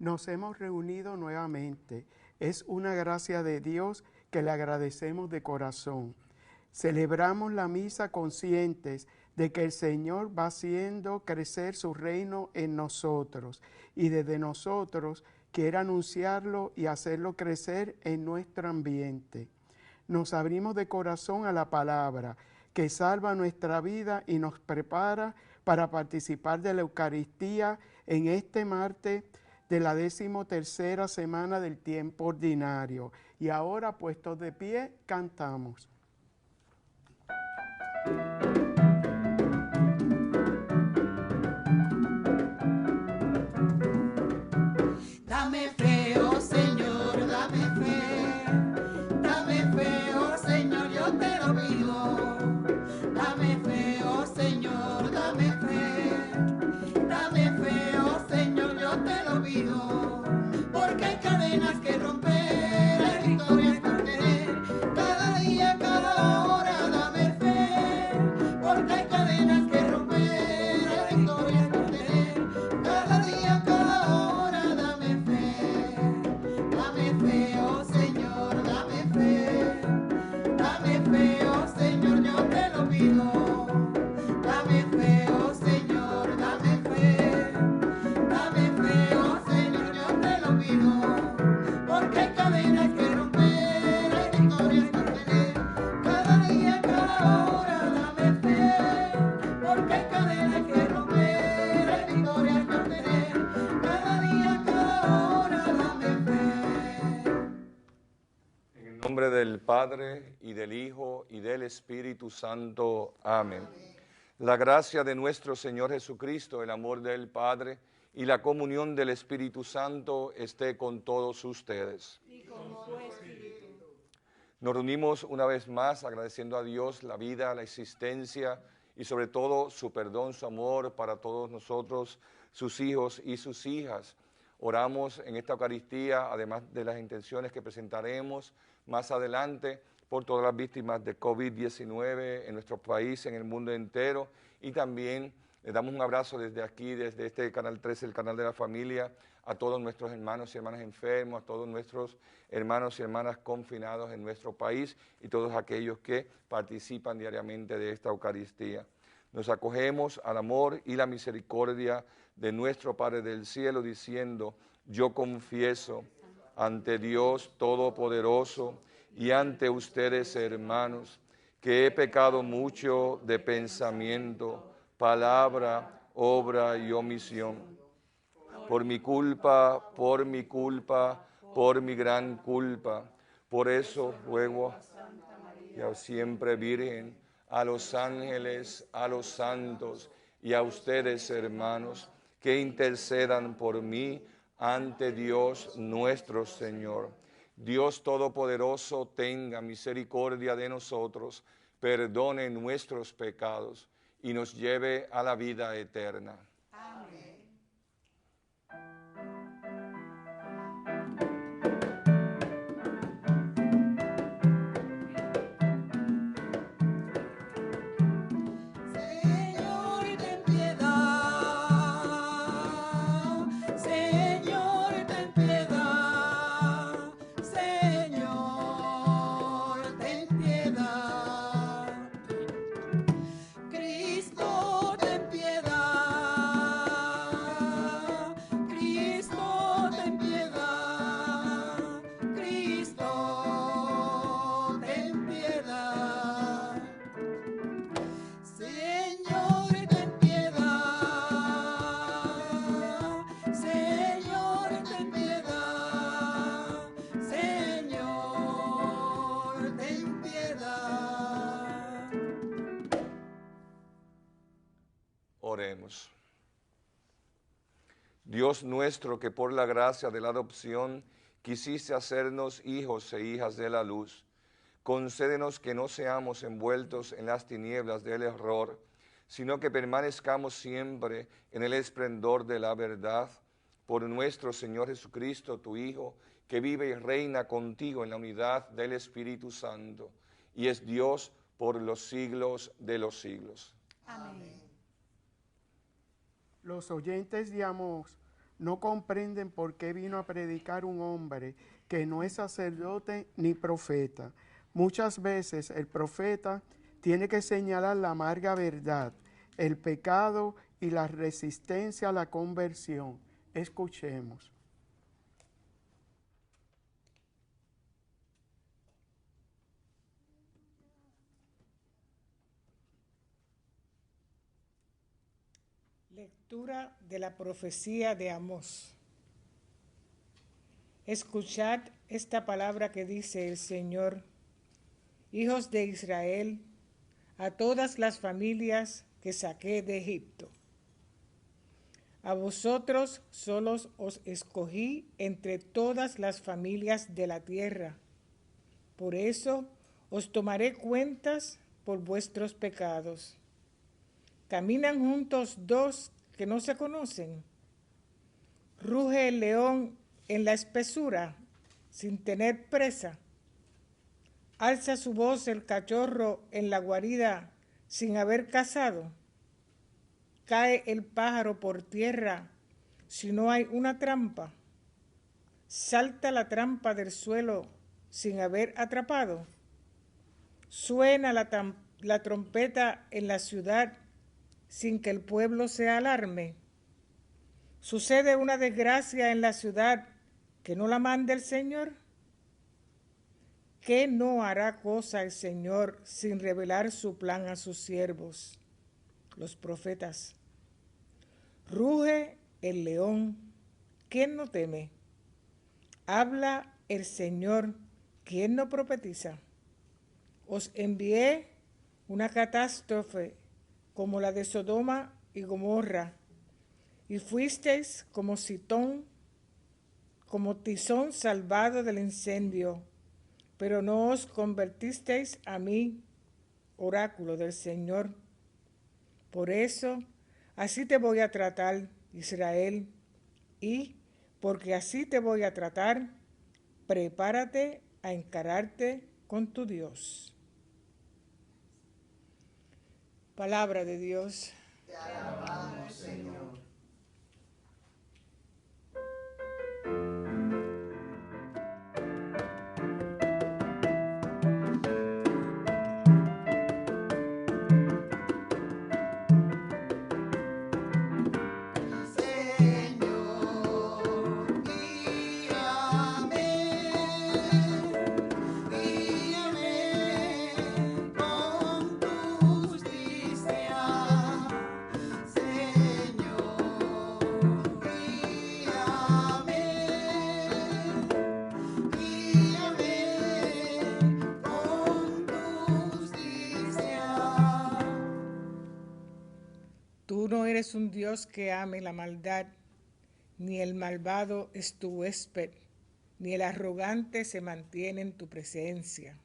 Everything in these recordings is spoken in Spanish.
Nos hemos reunido nuevamente. Es una gracia de Dios que le agradecemos de corazón. Celebramos la misa conscientes de que el Señor va haciendo crecer su reino en nosotros y desde nosotros quiere anunciarlo y hacerlo crecer en nuestro ambiente. Nos abrimos de corazón a la palabra que salva nuestra vida y nos prepara para participar de la Eucaristía en este martes de la 13ª semana del tiempo ordinario. Y ahora, puestos de pie, cantamos. Dame fe, oh Señor, dame fe. Dame fe, oh Señor, yo te lo pido. Dame fe, oh Señor, dame fe. Dame fe, oh Señor, yo te lo pido. Porque hay cadenas que romper, hay victorias que obtener. Cada día, cada hora, dame fe. Porque hay cadenas que romper, hay victorias que obtener. Cada día, cada hora, dame fe. Dame fe, oh Señor, dame fe. Dame fe, oh Señor, yo te lo pido. Dame fe, oh Señor, dame fe. Dame fe, oh Señor, yo te lo pido. Porque hay cadenas que romper, hay victorias que obtener. Cada día, cada hora, dame fe. Porque hay cadenas que romper, hay victorias que obtener. Cada día, cada hora, dame fe. En el nombre del Padre, y del Hijo, y del Espíritu Santo. Amén. La gracia de nuestro Señor Jesucristo, el amor del Padre, y la comunión del Espíritu Santo esté con todos ustedes. Y con tu espíritu. Nos reunimos una vez más agradeciendo a Dios la vida, la existencia y sobre todo su perdón, su amor para todos nosotros, sus hijos y sus hijas. Oramos en esta Eucaristía, además de las intenciones que presentaremos más adelante, por todas las víctimas de COVID-19 en nuestro país, en el mundo entero, y también les damos un abrazo desde aquí, desde este Canal 13, el canal de la familia, a todos nuestros hermanos y hermanas enfermos, a todos nuestros hermanos y hermanas confinados en nuestro país y todos aquellos que participan diariamente de esta Eucaristía. Nos acogemos al amor y la misericordia de nuestro Padre del cielo, diciendo: yo confieso ante Dios Todopoderoso y ante ustedes, hermanos, que he pecado mucho de pensamiento, palabra, obra y omisión. Por mi culpa, por mi culpa, por mi gran culpa. Por eso ruego y a siempre Virgen, a los ángeles, a los santos y a ustedes, hermanos, que intercedan por mí ante Dios nuestro Señor. Dios Todopoderoso tenga misericordia de nosotros, perdone nuestros pecados y nos lleve a la vida eterna. Amén. Señor, ten piedad. Señor, ten piedad. Señor, ten piedad. Cristo, ten piedad. Cristo, ten piedad. Cristo, ten piedad. Señor, ten piedad. Señor, ten piedad. Señor, ten piedad. Oremos. Dios nuestro, que por la gracia de la adopción quisiste hacernos hijos e hijas de la luz, concédenos que no seamos envueltos en las tinieblas del error, sino que permanezcamos siempre en el esplendor de la verdad, por nuestro Señor Jesucristo, tu Hijo, que vive y reina contigo en la unidad del Espíritu Santo, y es Dios por los siglos de los siglos. Amén. Los oyentes de Amos no comprenden por qué vino a predicar un hombre que no es sacerdote ni profeta. Muchas veces el profeta tiene que señalar la amarga verdad, el pecado y la resistencia a la conversión. Escuchemos. Lectura de la profecía de Amós. Escuchad esta palabra que dice el Señor: hijos de Israel, a todas las familias que saqué de Egipto. A vosotros solos os escogí entre todas las familias de la tierra. Por eso os tomaré cuentas por vuestros pecados. ¿Caminan juntos dos que no se conocen? ¿Ruge el león en la espesura sin tener presa? ¿Alza su voz el cachorro en la guarida sin haber cazado? ¿Cae el pájaro por tierra si no hay una trampa? ¿Salta la trampa del suelo sin haber atrapado? ¿Suena la trompeta en la ciudad sin que el pueblo se alarme? ¿Sucede una desgracia en la ciudad que no la mande el Señor? ¿Qué no hará cosa el Señor sin revelar su plan a sus siervos, los profetas? Ruge el león, ¿quién no teme? Habla el Señor, ¿quién no profetiza? Os envié una catástrofe como la de Sodoma y Gomorra, y fuisteis como tizón salvado del incendio, pero no os convertisteis a mí, oráculo del Señor. Por eso, así te voy a tratar, Israel, y porque así te voy a tratar, prepárate a encararte con tu Dios. Palabra de Dios. Te alabamos, Señor. Tú no eres un Dios que ame la maldad, ni el malvado es tu huésped, ni el arrogante se mantiene en tu presencia.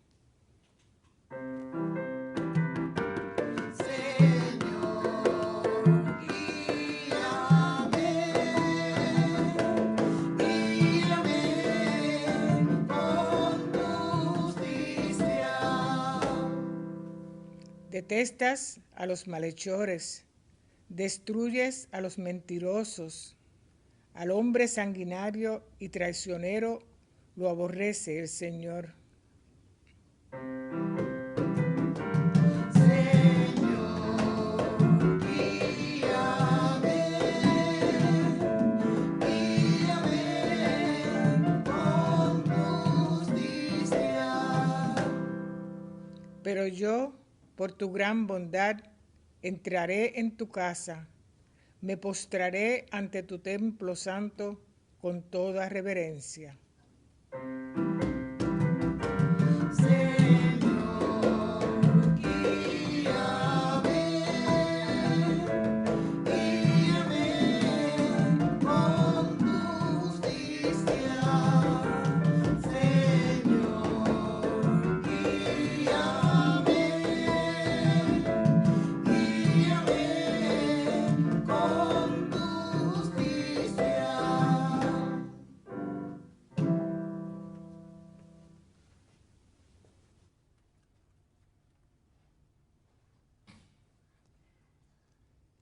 Detestas a los malhechores, destruyes a los mentirosos, al hombre sanguinario y traicionero lo aborrece el Señor. Pero yo, por tu gran bondad, entraré en tu casa, me postraré ante tu templo santo con toda reverencia.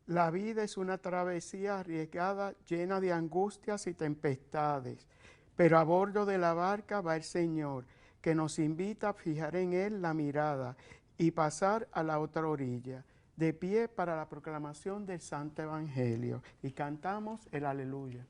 La vida es una travesía arriesgada, llena de angustias y tempestades, pero a bordo de la barca va el Señor, que nos invita a fijar en Él la mirada y pasar a la otra orilla, de pie para la proclamación del Santo Evangelio. Y cantamos el Aleluya.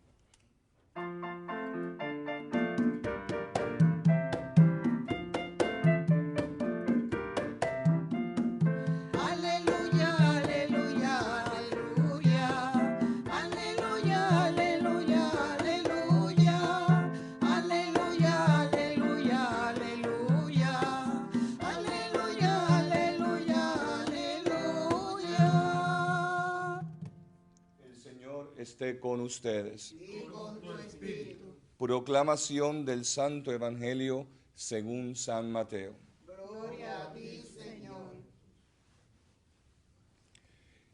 Esté con ustedes. Y con tu espíritu. Proclamación del Santo Evangelio según San Mateo. Gloria a ti, Señor.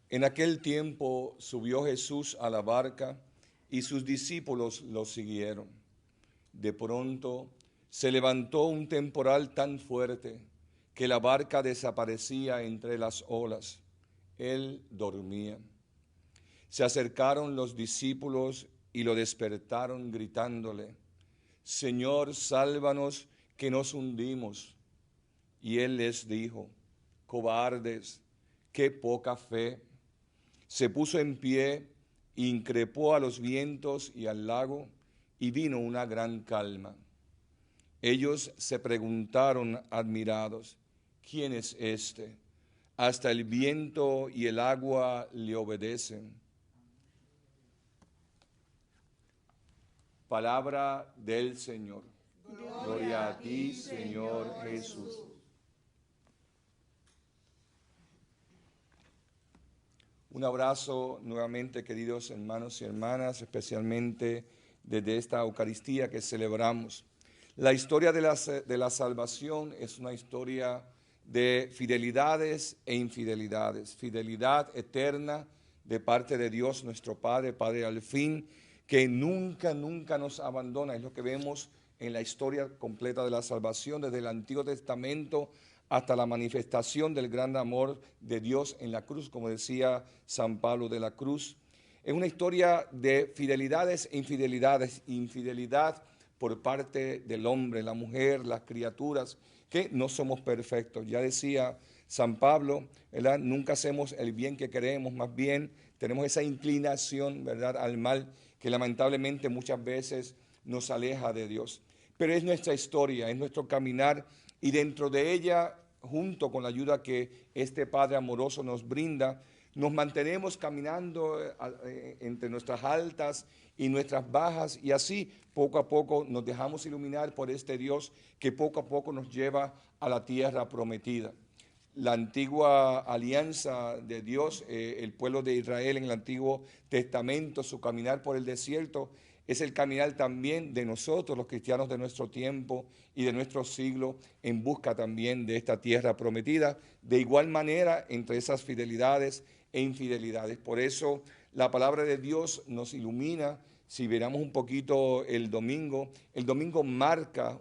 En aquel tiempo subió Jesús a la barca y sus discípulos lo siguieron. De pronto se levantó un temporal tan fuerte que la barca desaparecía entre las olas. Él dormía. Se acercaron los discípulos y lo despertaron gritándole: Señor, sálvanos, que nos hundimos. Y él les dijo: cobardes, qué poca fe. Se puso en pie, increpó a los vientos y al lago, y vino una gran calma. Ellos se preguntaron admirados: ¿quién es este? Hasta el viento y el agua le obedecen. Palabra del Señor. Gloria a ti, Señor Jesús. Un abrazo nuevamente, queridos hermanos y hermanas, especialmente desde esta Eucaristía que celebramos. La historia de la salvación es una historia de fidelidades e infidelidades. Fidelidad eterna de parte de Dios, nuestro Padre, Padre al fin, que nunca nos abandona. Es lo que vemos en la historia completa de la salvación, desde el Antiguo Testamento hasta la manifestación del gran amor de Dios en la cruz, como decía San Pablo de la Cruz. Es una historia de fidelidades e infidelidades, infidelidad por parte del hombre, la mujer, las criaturas, que no somos perfectos. Ya decía San Pablo, ¿verdad? Nunca hacemos el bien que queremos, más bien tenemos esa inclinación, ¿verdad?, al mal, que lamentablemente muchas veces nos aleja de Dios. Pero es nuestra historia, es nuestro caminar, y dentro de ella, junto con la ayuda que este Padre amoroso nos brinda, nos mantenemos caminando entre nuestras altas y nuestras bajas, y así poco a poco nos dejamos iluminar por este Dios que poco a poco nos lleva a la tierra prometida. La antigua alianza de Dios, el pueblo de Israel en el Antiguo Testamento, su caminar por el desierto, es el caminar también de nosotros, los cristianos de nuestro tiempo y de nuestro siglo, en busca también de esta tierra prometida, de igual manera entre esas fidelidades e infidelidades. Por eso la palabra de Dios nos ilumina. Si miramos un poquito el domingo marca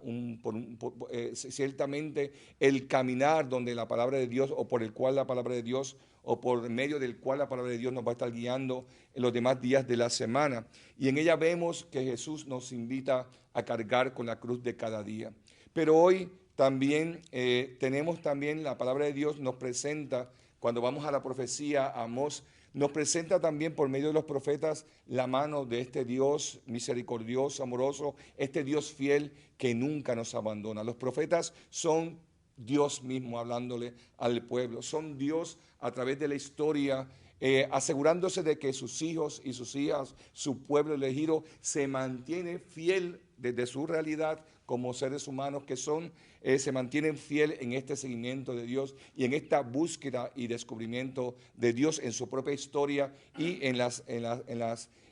ciertamente el caminar donde la palabra de Dios, o por el cual la palabra de Dios, o por medio del cual la palabra de Dios nos va a estar guiando en los demás días de la semana. Y en ella vemos que Jesús nos invita a cargar con la cruz de cada día. Pero hoy también tenemos también la palabra de Dios nos presenta, cuando vamos a la profecía, a Amós, nos presenta también por medio de los profetas la mano de este Dios misericordioso, amoroso, este Dios fiel que nunca nos abandona. Los profetas son Dios mismo hablándole al pueblo, son Dios a través de la historia, asegurándose de que sus hijos y sus hijas, su pueblo elegido, se mantiene fiel desde su realidad como seres humanos que son, se mantienen fiel en este seguimiento de Dios y en esta búsqueda y descubrimiento de Dios en su propia historia y en las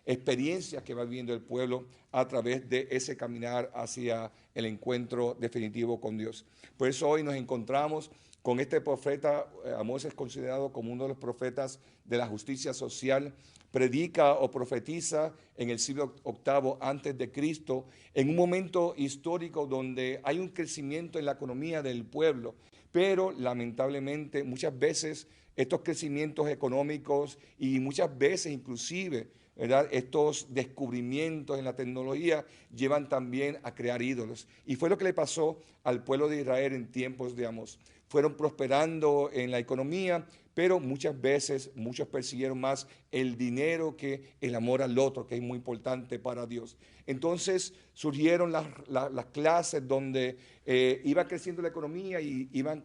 experiencias que va viviendo el pueblo a través de ese caminar hacia el encuentro definitivo con Dios. Por eso hoy nos encontramos con este profeta. Amós es considerado como uno de los profetas de la justicia social. Predica o profetiza en el siglo VIII antes de Cristo, en un momento histórico donde hay un crecimiento en la economía del pueblo, pero lamentablemente muchas veces estos crecimientos económicos y muchas veces inclusive, ¿verdad?, estos descubrimientos en la tecnología llevan también a crear ídolos. Y fue lo que le pasó al pueblo de Israel en tiempos de Amós. Fueron prosperando en la economía, pero muchas veces muchos persiguieron más el dinero que el amor al otro, que es muy importante para Dios. Entonces surgieron las clases donde iba creciendo la economía y iban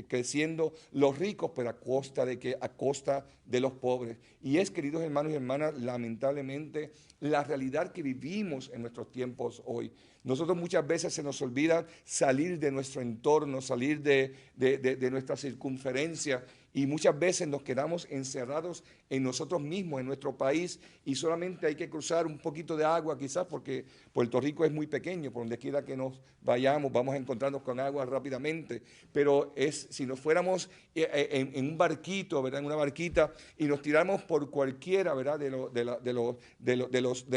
creciendo los ricos, pero a costa de los pobres. Y es, queridos hermanos y hermanas, lamentablemente la realidad que vivimos en nuestros tiempos hoy. Nosotros muchas veces se nos olvida salir de nuestro entorno, salir de nuestra circunferencia, y muchas veces nos quedamos encerrados en nosotros mismos, en nuestro país, y solamente hay que cruzar un poquito de agua quizás, porque Puerto Rico es muy pequeño, por donde quiera que nos vayamos vamos a encontrarnos con agua rápidamente, pero si nos fuéramos en un barquito, ¿verdad?, en una barquita, y nos tiramos por cualquiera, ¿verdad?, de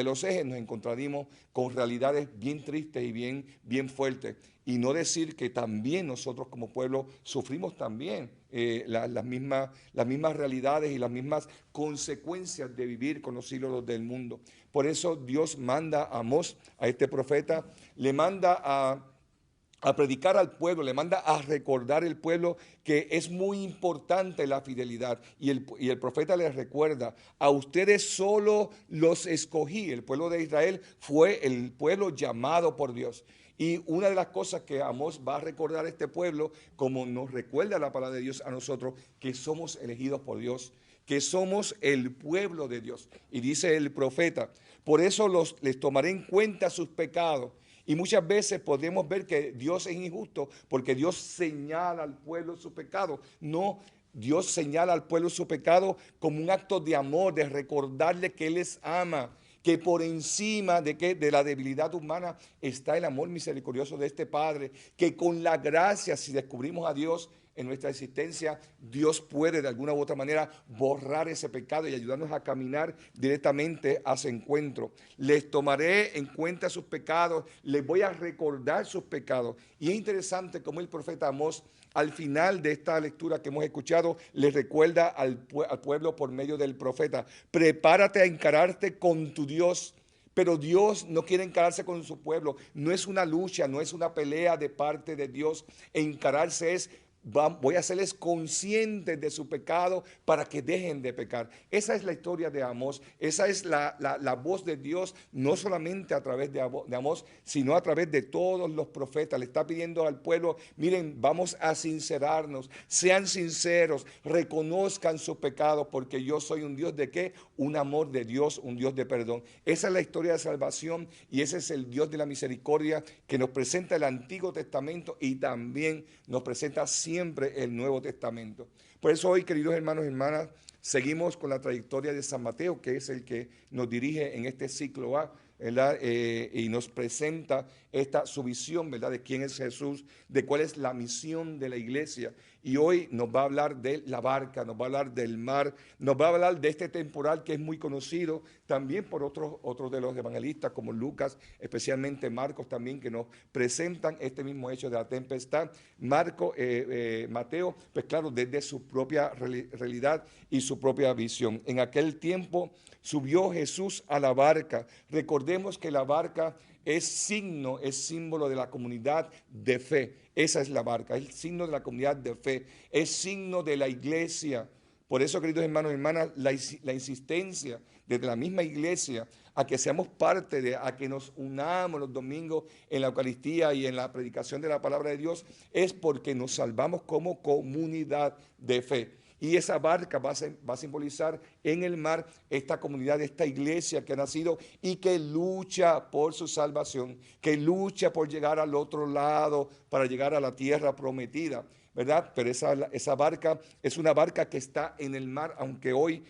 los ejes, nos encontraríamos con realidades bien tristes y bien fuertes. Y no decir que también nosotros como pueblo sufrimos también las mismas realidades y las mismas consecuencias de vivir con los ídolos del mundo. Por eso Dios manda a Amós, a este profeta, le manda a predicar al pueblo, le manda a recordar al pueblo que es muy importante la fidelidad. Y el profeta les recuerda: a ustedes solo los escogí. El pueblo de Israel fue el pueblo llamado por Dios. Y una de las cosas que Amós va a recordar a este pueblo, como nos recuerda la palabra de Dios a nosotros, que somos elegidos por Dios, que somos el pueblo de Dios. Y dice el profeta: por eso les tomaré en cuenta sus pecados. Y muchas veces podemos ver que Dios es injusto porque Dios señala al pueblo su pecado. No, Dios señala al pueblo su pecado como un acto de amor, de recordarle que Él les ama, que por encima de la debilidad humana está el amor misericordioso de este Padre, que con la gracia, si descubrimos a Dios en nuestra existencia, Dios puede de alguna u otra manera borrar ese pecado y ayudarnos a caminar directamente a ese encuentro. Les tomaré en cuenta sus pecados, les voy a recordar sus pecados. Y es interesante cómo el profeta Amós, al final de esta lectura que hemos escuchado, le recuerda al pueblo por medio del profeta: prepárate a encararte con tu Dios. Pero Dios no quiere encararse con su pueblo. No es una lucha, no es una pelea de parte de Dios. Encararse es: voy a hacerles conscientes de su pecado para que dejen de pecar. Esa es la historia de Amós. Esa es la voz de Dios, no solamente a través de Amós, sino a través de todos los profetas. Le está pidiendo al pueblo: miren, vamos a sincerarnos, sean sinceros, reconozcan sus pecados, porque yo soy un Dios de ¿qué? Un amor de Dios, un Dios de perdón. Esa es la historia de salvación y ese es el Dios de la misericordia que nos presenta el Antiguo Testamento y también nos presenta siempre el Nuevo Testamento. Por eso hoy, queridos hermanos y hermanas, seguimos con la trayectoria de San Mateo, que es el que nos dirige en este ciclo A, ¿verdad? Y nos presenta su visión, ¿verdad?, de quién es Jesús, de cuál es la misión de la iglesia. Y hoy nos va a hablar de la barca, nos va a hablar del mar, nos va a hablar de este temporal que es muy conocido también por otros de los evangelistas como Lucas, especialmente Marcos también, que nos presentan este mismo hecho de la tempestad. Mateo, pues claro, desde su propia realidad y su propia visión. En aquel tiempo subió Jesús a la barca. Recordemos que la barca es símbolo de la comunidad de fe. Esa es la barca, es el signo de la comunidad de fe, es signo de la iglesia. Por eso, queridos hermanos y hermanas, la insistencia desde la misma iglesia a que seamos parte a que nos unamos los domingos en la Eucaristía y en la predicación de la palabra de Dios, es porque nos salvamos como comunidad de fe. Y esa barca va a simbolizar en el mar esta comunidad, esta iglesia que ha nacido y que lucha por su salvación, que lucha por llegar al otro lado, para llegar a la tierra prometida, ¿verdad? Pero esa barca es una barca que está en el mar, aunque hoy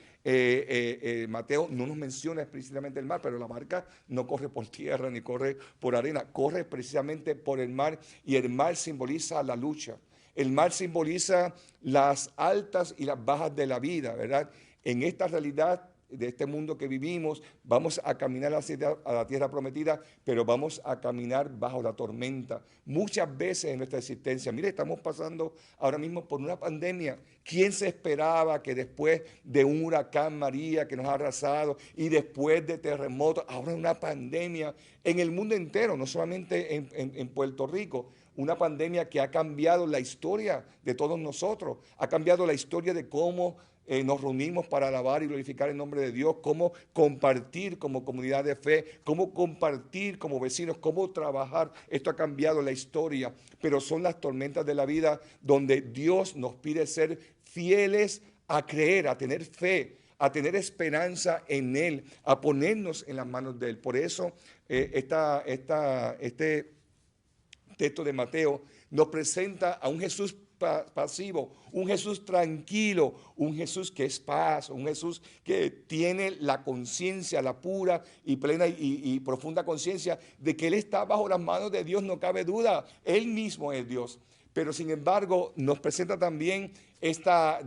Mateo no nos menciona explícitamente el mar, pero la barca no corre por tierra ni corre por arena, corre precisamente por el mar, y el mar simboliza la lucha. El mar simboliza las altas y las bajas de la vida, ¿verdad? En esta realidad de este mundo que vivimos, vamos a caminar hacia a la tierra prometida, pero vamos a caminar bajo la tormenta. Muchas veces en nuestra existencia, mire, estamos pasando ahora mismo por una pandemia. ¿Quién se esperaba que después de un huracán María que nos ha arrasado y después de terremotos, ahora una pandemia en el mundo entero, no solamente en Puerto Rico? Una pandemia que ha cambiado la historia de todos nosotros, ha cambiado la historia de cómo nos reunimos para alabar y glorificar el nombre de Dios, cómo compartir como comunidad de fe, cómo compartir como vecinos, cómo trabajar. Esto ha cambiado la historia, pero son las tormentas de la vida donde Dios nos pide ser fieles a creer, a tener fe, a tener esperanza en Él, a ponernos en las manos de Él. Por eso este texto de Mateo nos presenta a un Jesús pasivo, un Jesús tranquilo, un Jesús que es paz, un Jesús que tiene la conciencia, la pura y plena y profunda conciencia de que Él está bajo las manos de Dios, no cabe duda, Él mismo es Dios. Pero sin embargo nos presenta también esta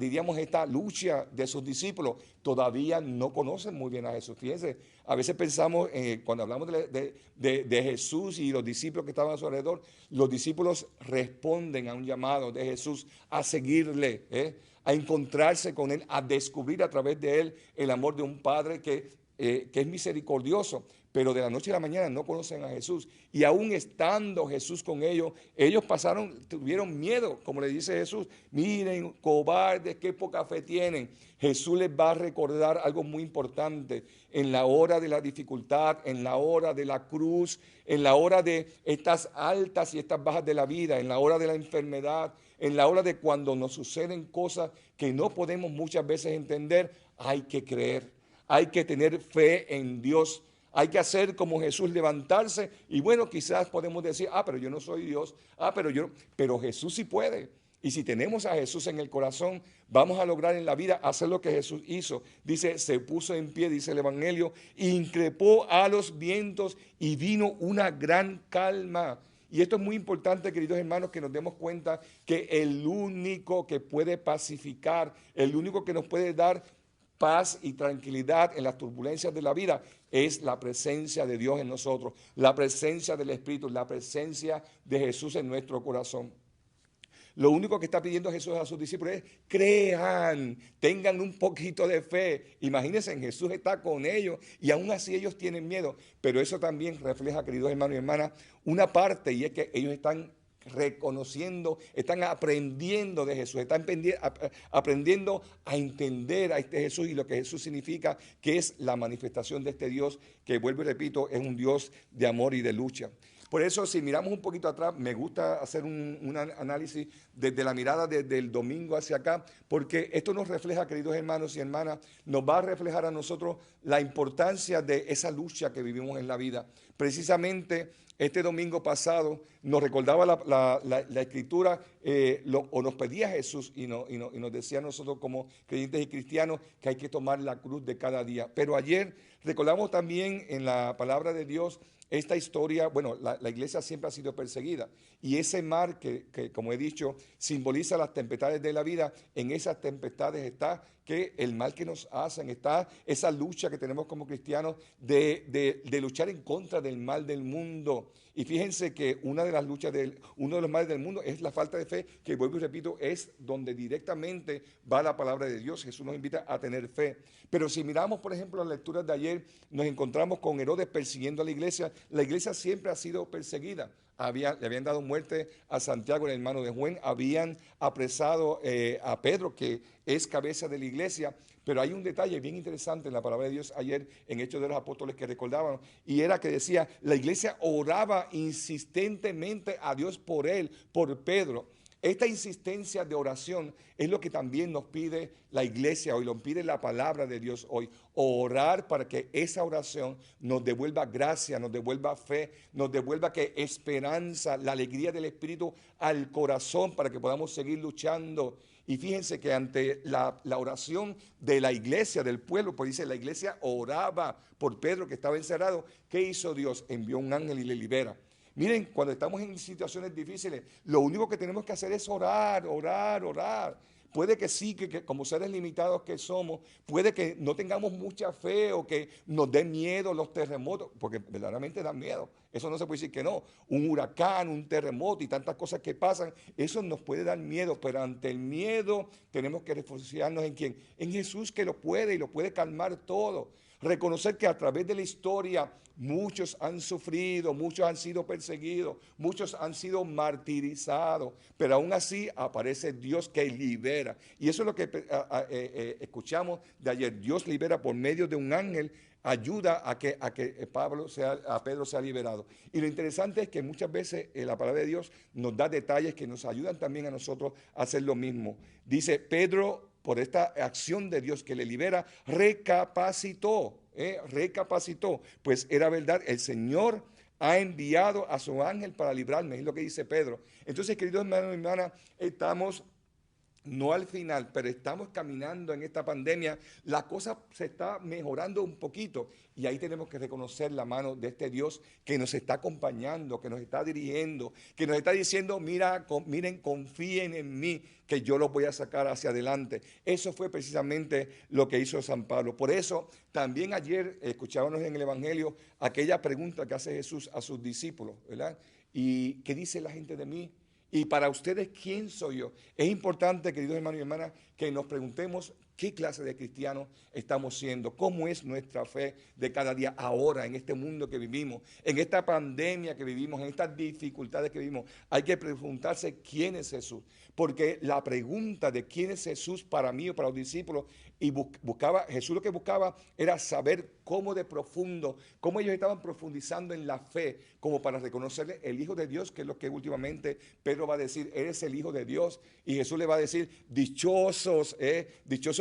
lucha de sus discípulos. Todavía no conocen muy bien a Jesús. Fíjense, a veces pensamos, cuando hablamos de Jesús y los discípulos que estaban a su alrededor, los discípulos responden a un llamado de Jesús a seguirle, a encontrarse con Él, a descubrir a través de Él el amor de un Padre que es misericordioso. Pero de la noche a la mañana no conocen a Jesús. Y aún estando Jesús con ellos, ellos tuvieron miedo, como le dice Jesús. Miren, cobardes, qué poca fe tienen. Jesús les va a recordar algo muy importante. En la hora de la dificultad, en la hora de la cruz, en la hora de estas altas y estas bajas de la vida, en la hora de la enfermedad, en la hora de cuando nos suceden cosas que no podemos muchas veces entender, hay que creer, hay que tener fe en Dios. Hay que hacer como Jesús, levantarse y bueno, quizás podemos decir, pero yo no soy Dios, pero Jesús sí puede. Y si tenemos a Jesús en el corazón, vamos a lograr en la vida hacer lo que Jesús hizo. Dice, se puso en pie, dice el Evangelio, increpó a los vientos y vino una gran calma. Y esto es muy importante, queridos hermanos, que nos demos cuenta que el único que puede pacificar, el único que nos puede dar paz y tranquilidad en las turbulencias de la vida es la presencia de Dios en nosotros, la presencia del Espíritu, la presencia de Jesús en nuestro corazón. Lo único que está pidiendo Jesús a sus discípulos es crean, tengan un poquito de fe. Imagínense, Jesús está con ellos y aún así ellos tienen miedo. Pero eso también refleja, queridos hermanos y hermanas, una parte, y es que ellos están reconociendo, están aprendiendo de Jesús, están aprendiendo a entender a este Jesús y lo que Jesús significa, que es la manifestación de este Dios, que vuelvo y repito, es un Dios de amor y de lucha. Por eso, si miramos un poquito atrás, me gusta hacer un análisis desde la mirada desde el domingo hacia acá, porque esto nos refleja, queridos hermanos y hermanas, nos va a reflejar a nosotros la importancia de esa lucha que vivimos en la vida. Precisamente este domingo pasado nos recordaba la Escritura o nos pedía Jesús y nos decía a nosotros como creyentes y cristianos que hay que tomar la cruz de cada día. Pero ayer recordamos también en la palabra de Dios esta historia. Bueno, la iglesia siempre ha sido perseguida y ese mar que, como he dicho, simboliza las tempestades de la vida. En esas tempestades está que el mal que nos hacen, está esa lucha que tenemos como cristianos de luchar en contra del mal del mundo. Y fíjense que uno de los males del mundo es la falta de fe, que vuelvo y repito, es donde directamente va la palabra de Dios. Jesús nos invita a tener fe. Pero si miramos, por ejemplo, las lecturas de ayer, nos encontramos con Herodes persiguiendo a la iglesia. La iglesia siempre ha sido perseguida. Le habían dado muerte a Santiago, el hermano de Juan, habían apresado a Pedro, que es cabeza de la iglesia. Pero hay un detalle bien interesante en la palabra de Dios ayer en Hechos de los Apóstoles que recordaban, y era que decía, la iglesia oraba insistentemente a Dios por él, por Pedro. Esta insistencia de oración es lo que también nos pide la iglesia hoy, lo pide la palabra de Dios hoy. Orar para que esa oración nos devuelva gracia, nos devuelva fe, nos devuelva esperanza, la alegría del Espíritu al corazón para que podamos seguir luchando. Y fíjense que ante la oración de la iglesia, del pueblo, pues dice, la iglesia oraba por Pedro que estaba encerrado. ¿Qué hizo Dios? Envió un ángel y le libera. Miren, cuando estamos en situaciones difíciles, lo único que tenemos que hacer es orar, orar, orar. puede que sí, que como seres limitados que somos, puede que no tengamos mucha fe o que nos den miedo los terremotos, porque verdaderamente dan miedo. Eso no se puede decir que no. Un huracán, un terremoto y tantas cosas que pasan, eso nos puede dar miedo, pero ante el miedo tenemos que refugiarnos ¿en quién? En Jesús, que lo puede y lo puede calmar todo. Reconocer que a través de la historia muchos han sufrido, muchos han sido perseguidos, muchos han sido martirizados, pero aún así aparece Dios que libera. Y eso es lo que escuchamos de ayer. Dios libera por medio de un ángel, ayuda a que Pedro sea liberado. Y lo interesante es que muchas veces la palabra de Dios nos da detalles que nos ayudan también a nosotros a hacer lo mismo. Dice Pedro, por esta acción de Dios que le libera, recapacitó, pues era verdad, el Señor ha enviado a su ángel para librarme, es lo que dice Pedro. Entonces, queridos hermanos y hermanas, estamos no al final, pero estamos caminando en esta pandemia, la cosa se está mejorando un poquito y ahí tenemos que reconocer la mano de este Dios que nos está acompañando, que nos está dirigiendo, que nos está diciendo, miren, confíen en mí, que yo los voy a sacar hacia adelante. Eso fue precisamente lo que hizo San Pablo. Por eso, también ayer escuchábamos en el Evangelio aquella pregunta que hace Jesús a sus discípulos, ¿verdad? ¿Y qué dice la gente de mí? Y para ustedes, ¿quién soy yo? Es importante, queridos hermanos y hermanas, que nos preguntemos qué clase de cristianos estamos siendo, cómo es nuestra fe de cada día ahora, en este mundo que vivimos, en esta pandemia que vivimos, en estas dificultades que vivimos. Hay que preguntarse quién es Jesús, porque la pregunta de quién es Jesús para mí o para los discípulos, y Jesús lo que buscaba era saber cómo de profundo, cómo ellos estaban profundizando en la fe, como para reconocerle el Hijo de Dios, que es lo que últimamente Pedro va a decir, eres el Hijo de Dios, y Jesús le va a decir, dichosos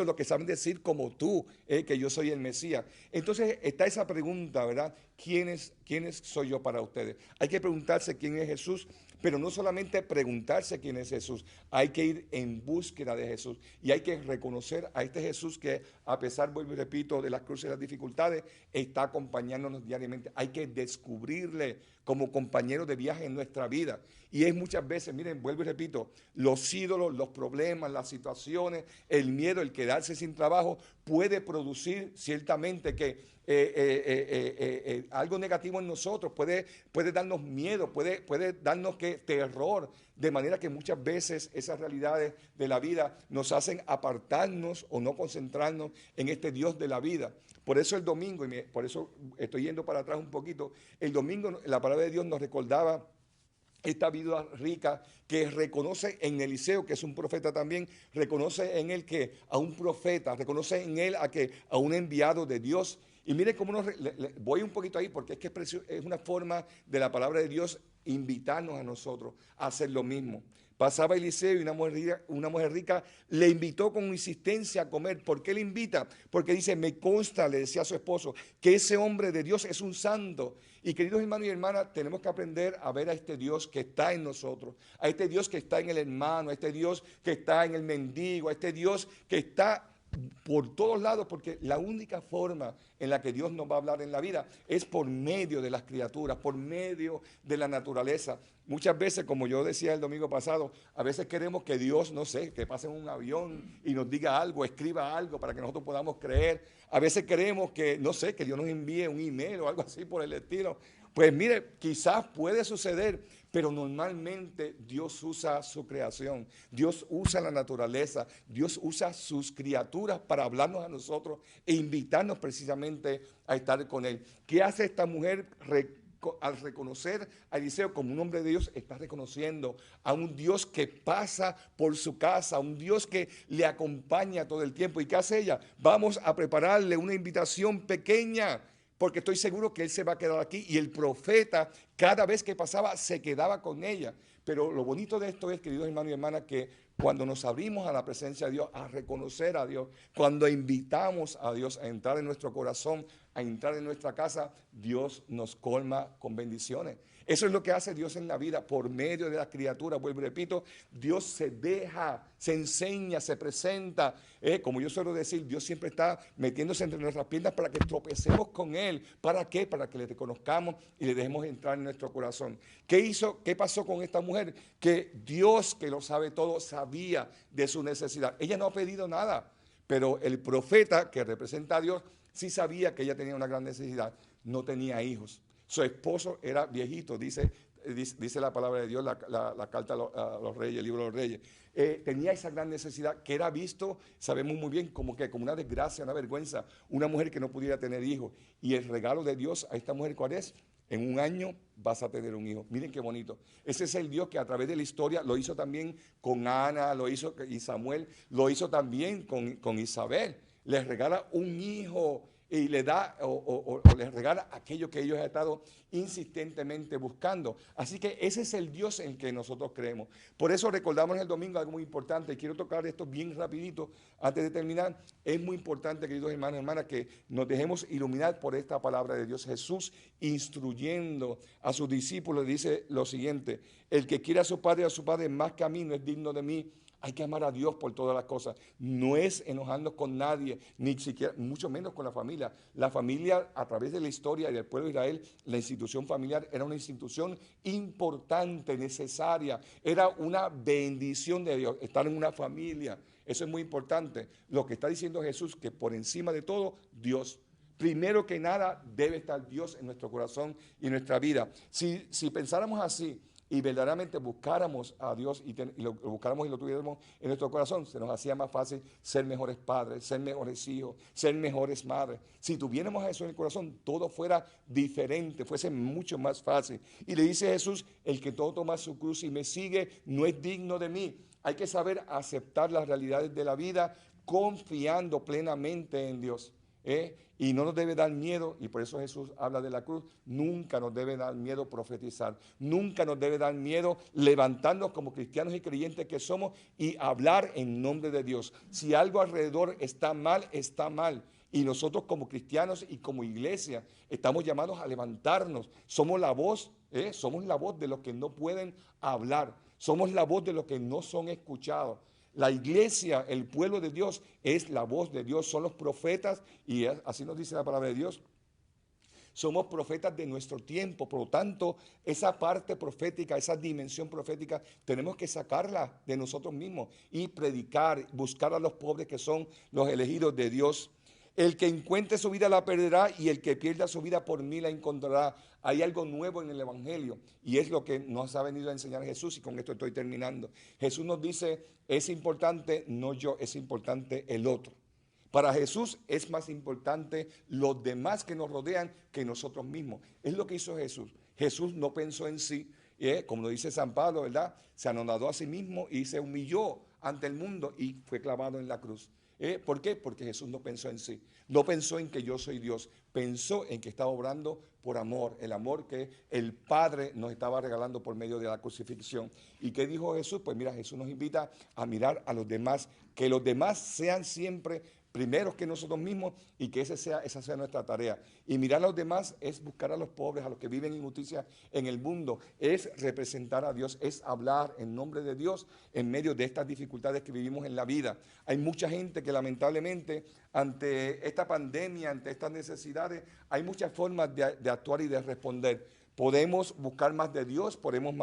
los que saben decir como tú, que yo soy el Mesías. Entonces está esa pregunta, ¿verdad? ¿Quién soy yo para ustedes? Hay que preguntarse quién es Jesús, pero no solamente preguntarse quién es Jesús, hay que ir en búsqueda de Jesús y hay que reconocer a este Jesús que, a pesar, vuelvo y repito, de las cruces y las dificultades, está acompañándonos diariamente. Hay que descubrirle como compañero de viaje en nuestra vida. Y es muchas veces, miren, vuelvo y repito, los ídolos, los problemas, las situaciones, el miedo, el quedarse sin trabajo, puede producir ciertamente que algo negativo en nosotros, puede darnos miedo, puede darnos terror, de manera que muchas veces esas realidades de la vida nos hacen apartarnos o no concentrarnos en este Dios de la vida. Por eso el domingo, por eso estoy yendo para atrás un poquito, el domingo la palabra de Dios nos recordaba esta vida rica que reconoce en Eliseo, que es un profeta también, reconoce en él que a un profeta, reconoce en él a un enviado de Dios. Y mire cómo voy un poquito ahí porque es que es una forma de la palabra de Dios invitarnos a nosotros a hacer lo mismo. Pasaba Eliseo y una mujer rica le invitó con insistencia a comer. ¿Por qué le invita? Porque dice, me consta, le decía a su esposo, que ese hombre de Dios es un santo. Y queridos hermanos y hermanas, tenemos que aprender a ver a este Dios que está en nosotros, a este Dios que está en el hermano, a este Dios que está en el mendigo, a este Dios que está por todos lados, porque la única forma en la que Dios nos va a hablar en la vida es por medio de las criaturas, por medio de la naturaleza. Muchas veces, como yo decía el domingo pasado, a veces queremos que Dios, no sé, que pase en un avión y nos diga algo, escriba algo para que nosotros podamos creer. A veces queremos que, no sé, que Dios nos envíe un email o algo así por el estilo. Pues mire, quizás puede suceder, pero normalmente Dios usa su creación, Dios usa la naturaleza, Dios usa sus criaturas para hablarnos a nosotros e invitarnos precisamente a estar con Él. ¿Qué hace esta mujer al reconocer a Eliseo como un hombre de Dios? Está reconociendo a un Dios que pasa por su casa, a un Dios que le acompaña todo el tiempo. ¿Y qué hace ella? Vamos a prepararle una invitación pequeña, porque estoy seguro que él se va a quedar aquí. Y el profeta, cada vez que pasaba, se quedaba con ella. Pero lo bonito de esto es, queridos hermanos y hermanas, que cuando nos abrimos a la presencia de Dios, a reconocer a Dios, cuando invitamos a Dios a entrar en nuestro corazón, a entrar en nuestra casa, Dios nos colma con bendiciones. Eso es lo que hace Dios en la vida, por medio de las criaturas. Vuelvo y repito, Dios se deja, se enseña, se presenta. Como yo suelo decir, Dios siempre está metiéndose entre nuestras piernas para que tropecemos con Él. ¿Para qué? Para que le reconozcamos y le dejemos entrar en nuestro corazón. ¿Qué hizo? ¿Qué pasó con esta mujer? Que Dios, que lo sabe todo, sabía de su necesidad. Ella no ha pedido nada, pero el profeta que representa a Dios sí sabía que ella tenía una gran necesidad. No tenía hijos. Su esposo era viejito, dice la palabra de Dios, la carta a los reyes, el libro de los reyes. Tenía esa gran necesidad que era visto, sabemos muy bien, como una desgracia, una vergüenza, una mujer que no pudiera tener hijos. Y el regalo de Dios a esta mujer, ¿cuál es? En un año vas a tener un hijo. Miren qué bonito. Ese es el Dios que a través de la historia lo hizo también con Ana, lo hizo y Samuel, lo hizo también con Isabel. Les regala un hijo y le da o les regala aquello que ellos han estado insistentemente buscando. Así que ese es el Dios en que nosotros creemos. Por eso recordamos el domingo algo muy importante. Quiero tocar esto bien rapidito antes de terminar. Es muy importante, queridos hermanos y hermanas, que nos dejemos iluminar por esta palabra de Dios. Jesús, instruyendo a sus discípulos, dice lo siguiente: el que quiera a su padre y a su padre más que a mí no es digno de mí. Hay que amar a Dios por todas las cosas. No es enojarnos con nadie, ni siquiera, mucho menos con la familia. La familia, a través de la historia y del pueblo de Israel, la institución familiar era una institución importante, necesaria. Era una bendición de Dios, estar en una familia. Eso es muy importante. Lo que está diciendo Jesús, que por encima de todo, Dios. Primero que nada, debe estar Dios en nuestro corazón y en nuestra vida. Si pensáramos así, y verdaderamente buscáramos a Dios y lo buscáramos y lo tuviéramos en nuestro corazón, se nos hacía más fácil ser mejores padres, ser mejores hijos, ser mejores madres. Si tuviéramos eso en el corazón, todo fuera diferente, fuese mucho más fácil. Y le dice Jesús: el que todo toma su cruz y me sigue no es digno de mí. Hay que saber aceptar las realidades de la vida confiando plenamente en Dios. Y no nos debe dar miedo, y por eso Jesús habla de la cruz. Nunca nos debe dar miedo profetizar, nunca nos debe dar miedo levantarnos como cristianos y creyentes que somos y hablar en nombre de Dios. Si algo alrededor está mal, está mal. Y nosotros como cristianos y como iglesia estamos llamados a levantarnos. Somos la voz de los que no pueden hablar, somos la voz de los que no son escuchados. La iglesia, el pueblo de Dios, es la voz de Dios, son los profetas, y así nos dice la palabra de Dios. Somos profetas de nuestro tiempo, por lo tanto, esa parte profética, esa dimensión profética, tenemos que sacarla de nosotros mismos y predicar, buscar a los pobres que son los elegidos de Dios. El que encuentre su vida la perderá, y el que pierda su vida por mí la encontrará. Hay algo nuevo en el Evangelio, y es lo que nos ha venido a enseñar Jesús, y con esto estoy terminando. Jesús nos dice: es importante no yo, es importante el otro. Para Jesús es más importante los demás que nos rodean que nosotros mismos. Es lo que hizo Jesús. Jesús no pensó en sí, como lo dice San Pablo, ¿verdad? Se anonadó a sí mismo y se humilló ante el mundo y fue clavado en la cruz. ¿Por qué? Porque Jesús no pensó en sí, no pensó en que yo soy Dios, pensó en que estaba obrando por amor, el amor que el Padre nos estaba regalando por medio de la crucifixión. ¿Y qué dijo Jesús? Pues mira, Jesús nos invita a mirar a los demás, que los demás sean siempre primeros que nosotros mismos, y que esa sea nuestra tarea. Y mirar a los demás es buscar a los pobres, a los que viven injusticia en el mundo, es representar a Dios, es hablar en nombre de Dios en medio de estas dificultades que vivimos en la vida. Hay mucha gente que lamentablemente ante esta pandemia, ante estas necesidades, hay muchas formas de actuar y de responder. Podemos buscar más de Dios, podemos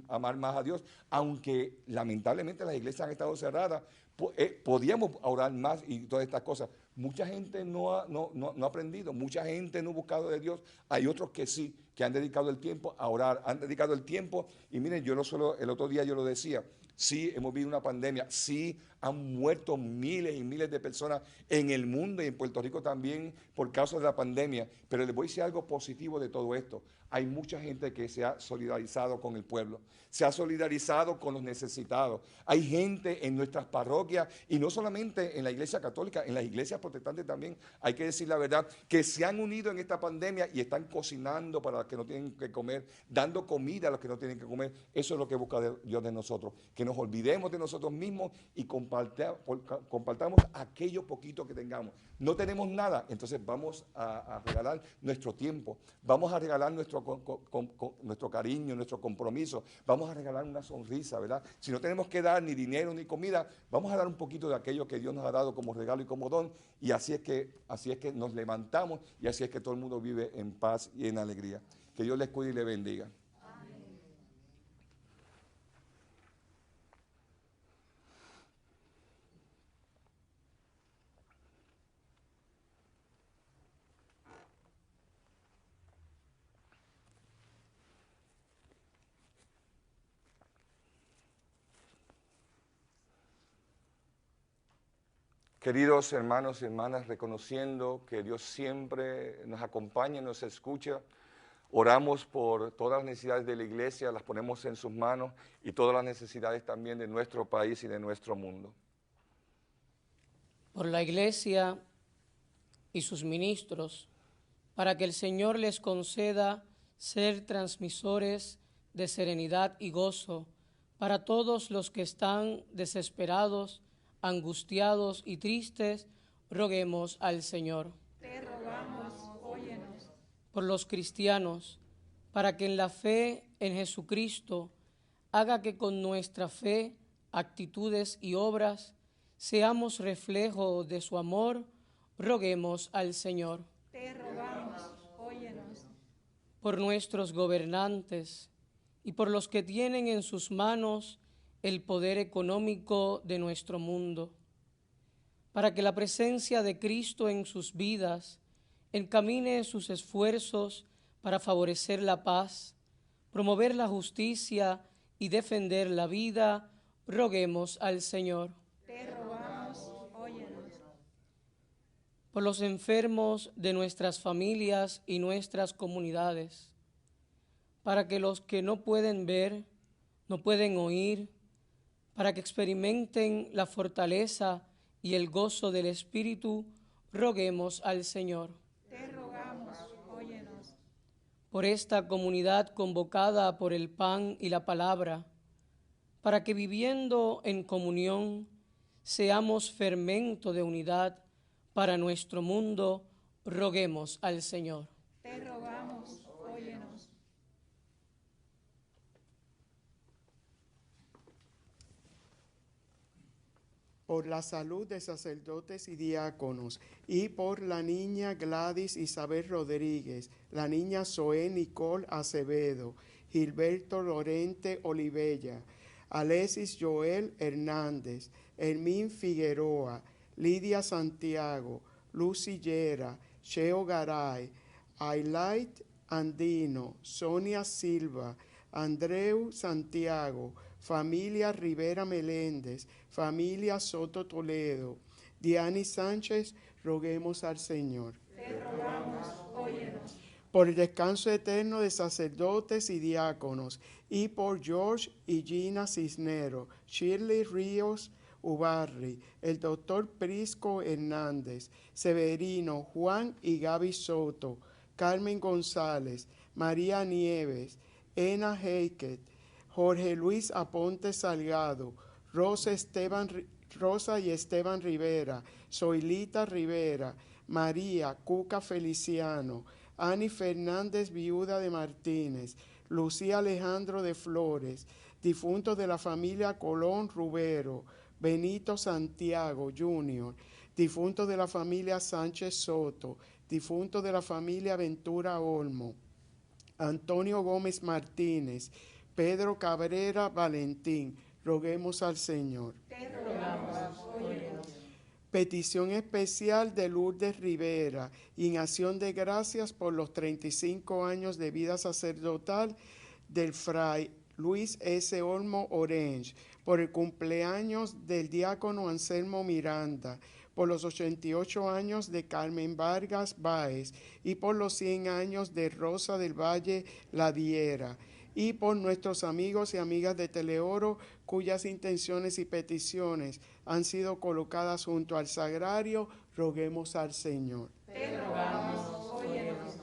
amar más a Dios, aunque lamentablemente las iglesias han estado cerradas. Podíamos orar más y todas estas cosas. Mucha gente no ha aprendido, mucha gente no ha buscado de Dios. Hay otros que sí, que han dedicado el tiempo a orar, han dedicado el tiempo. Y miren, el otro día yo lo decía, sí hemos vivido una pandemia, sí han muerto miles y miles de personas en el mundo y en Puerto Rico también por causa de la pandemia. Pero les voy a decir algo positivo de todo esto. Hay mucha gente que se ha solidarizado con el pueblo, se ha solidarizado con los necesitados. Hay gente en nuestras parroquias, y no solamente en la iglesia católica, en las iglesias protestantes también, hay que decir la verdad, que se han unido en esta pandemia y están cocinando para los que no tienen que comer, dando comida a los que no tienen que comer. Eso es lo que busca Dios de nosotros, que nos olvidemos de nosotros mismos y compartamos aquello poquito que tengamos. No tenemos nada, entonces vamos a regalar nuestro tiempo, vamos a regalar nuestro nuestro cariño, nuestro compromiso, vamos a regalar una sonrisa, ¿verdad? Si no tenemos que dar ni dinero ni comida, vamos a dar un poquito de aquello que Dios nos ha dado como regalo y como don, y así es que nos levantamos y así es que todo el mundo vive en paz y en alegría. Que Dios les cuide y les bendiga. Queridos hermanos y hermanas, reconociendo que Dios siempre nos acompaña, nos escucha, oramos por todas las necesidades de la iglesia, las ponemos en sus manos y todas las necesidades también de nuestro país y de nuestro mundo. Por la iglesia y sus ministros, para que el Señor les conceda ser transmisores de serenidad y gozo para todos los que están desesperados, angustiados y tristes, roguemos al Señor. Te rogamos, óyenos. Por los cristianos, para que en la fe en Jesucristo haga que con nuestra fe, actitudes y obras seamos reflejo de su amor, roguemos al Señor. Te rogamos, óyenos. Por nuestros gobernantes y por los que tienen en sus manos el poder económico de nuestro mundo, para que la presencia de Cristo en sus vidas encamine sus esfuerzos para favorecer la paz, promover la justicia y defender la vida, roguemos al Señor. Te rogamos, óyenos. Por los enfermos de nuestras familias y nuestras comunidades, para que los que no pueden ver, no pueden oír, para que experimenten la fortaleza y el gozo del Espíritu, roguemos al Señor. Te rogamos, óyenos. Por esta comunidad convocada por el pan y la palabra, para que viviendo en comunión seamos fermento de unidad para nuestro mundo, roguemos al Señor. Te rogamos, óyenos. Por la salud de sacerdotes y diáconos, y por la niña Gladys Isabel Rodríguez, la niña Zoé Nicole Acevedo, Gilberto Lorente Olivella, Alexis Joel Hernández, Hermín Figueroa, Lidia Santiago, Lucy Llera, Cheo Garay, Ailait Andino, Sonia Silva, Andreu Santiago, familia Rivera Meléndez, familia Soto Toledo, Diani Sánchez, roguemos al Señor. Te rogamos, óyenos. Por el descanso eterno de sacerdotes y diáconos, y por George y Gina Cisnero, Shirley Ríos Ubarri, el doctor Prisco Hernández, Severino, Juan y Gaby Soto, Carmen González, María Nieves, Ena Heiket, Jorge Luis Aponte Salgado, Rosa y Esteban Rivera, Zoilita Rivera, María Cuca Feliciano, Ani Fernández, viuda de Martínez, Lucía Alejandro de Flores, difuntos de la familia Colón Rubero, Benito Santiago Jr., difuntos de la familia Sánchez Soto, difuntos de la familia Ventura Olmo, Antonio Gómez Martínez, Pedro Cabrera Valentín, roguemos al Señor. Te rogamos, óyenos. Petición especial de Lourdes Rivera, y en acción de gracias por los 35 años de vida sacerdotal del fray Luis S. Olmo Orange, por el cumpleaños del diácono Anselmo Miranda, por los 88 años de Carmen Vargas Báez y por los 100 años de Rosa del Valle Ladiera, y por nuestros amigos y amigas de Teleoro, cuyas intenciones y peticiones han sido colocadas junto al sagrario, roguemos al Señor. Te rogamos, óyenos.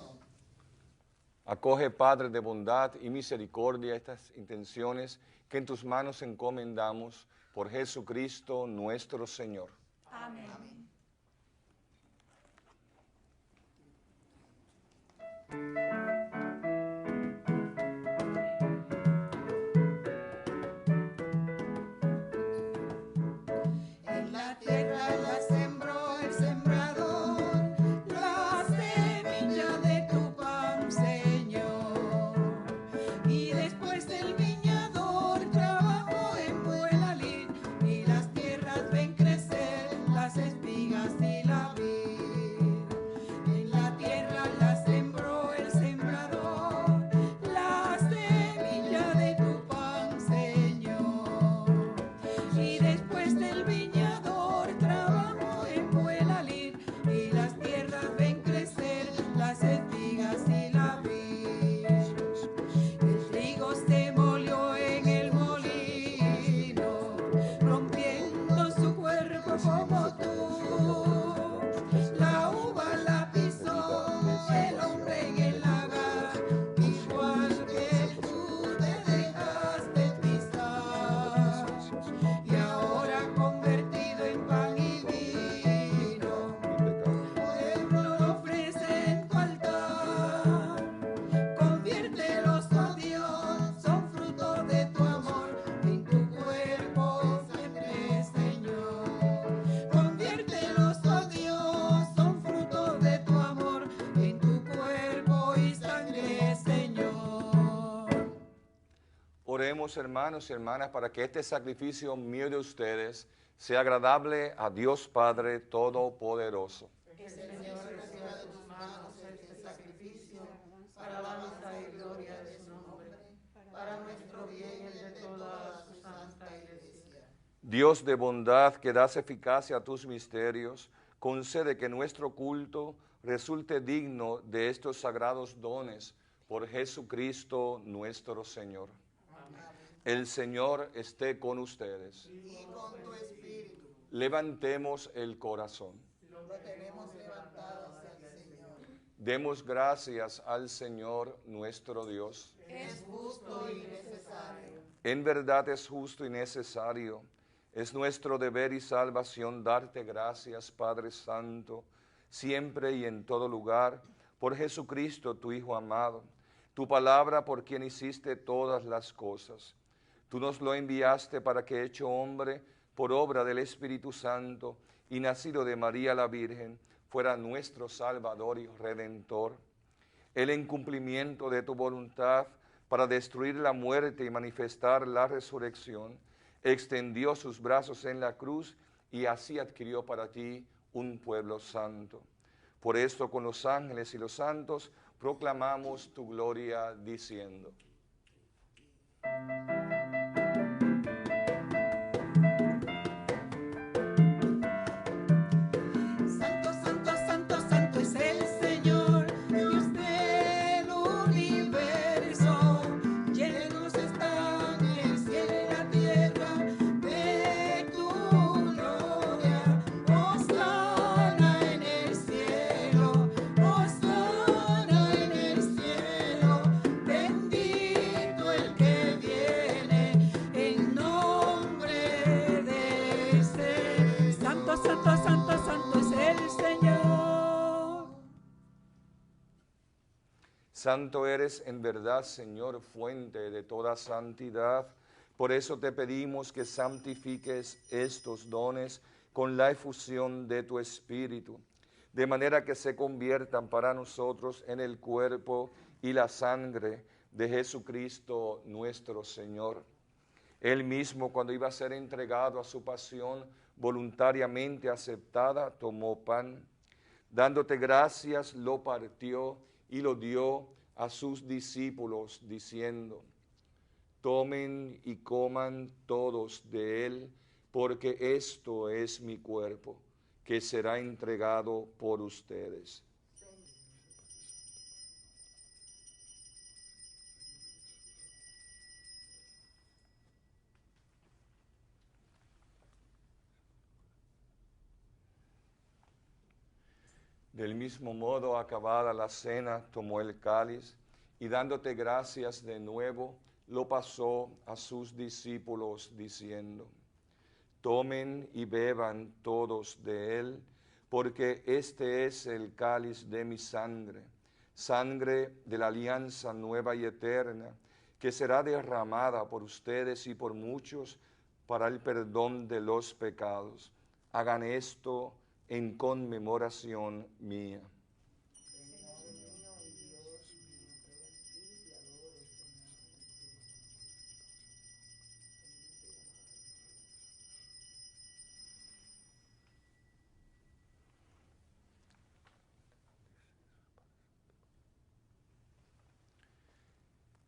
Acoge, Padre de bondad y misericordia, estas intenciones que en tus manos encomendamos por Jesucristo nuestro Señor. Amén. Oremos, hermanos y hermanas, para que este sacrificio mío de ustedes sea agradable a Dios Padre Todopoderoso. Que el Señor reciba de tus manos este sacrificio para alabanza y gloria de su nombre, para nuestro bien y el de toda su santa iglesia. Dios de bondad, que das eficacia a tus misterios, concede que nuestro culto resulte digno de estos sagrados dones por Jesucristo nuestro Señor. Amén. El Señor esté con ustedes. Y con tu espíritu. Levantemos el corazón. Lo tenemos levantado hacia el Señor. Demos gracias al Señor nuestro Dios. Es justo y necesario. En verdad es justo y necesario. Es nuestro deber y salvación darte gracias, Padre Santo, siempre y en todo lugar, por Jesucristo, tu Hijo amado, tu palabra por quien hiciste todas las cosas. Tú nos lo enviaste para que, hecho hombre, por obra del Espíritu Santo y nacido de María la Virgen, fuera nuestro Salvador y Redentor. Él, en cumplimiento de tu voluntad, para destruir la muerte y manifestar la resurrección, extendió sus brazos en la cruz y así adquirió para ti un pueblo santo. Por esto, con los ángeles y los santos, proclamamos tu gloria diciendo: Santo, santo, santo, santo es el Señor, Dios del universo. Llenos están el cielo y la tierra de tu gloria. Hosana en el cielo, hosana en el cielo. Bendito el que viene en nombre de ese. Santo, santo, santo, santo es el Señor. Santo eres en verdad, Señor, fuente de toda santidad. Por eso te pedimos que santifiques estos dones con la efusión de tu Espíritu, de manera que se conviertan para nosotros en el cuerpo y la sangre de Jesucristo nuestro Señor. Él mismo, cuando iba a ser entregado a su pasión voluntariamente aceptada, tomó pan, dándote gracias, lo partió y lo dio a sus discípulos, diciendo: tomen y coman todos de él, porque esto es mi cuerpo, que será entregado por ustedes. Del mismo modo, acabada la cena, tomó el cáliz y, dándote gracias de nuevo, lo pasó a sus discípulos diciendo: tomen y beban todos de él, porque este es el cáliz de mi sangre, sangre de la alianza nueva y eterna, que será derramada por ustedes y por muchos para el perdón de los pecados. Hagan esto en conmemoración mía.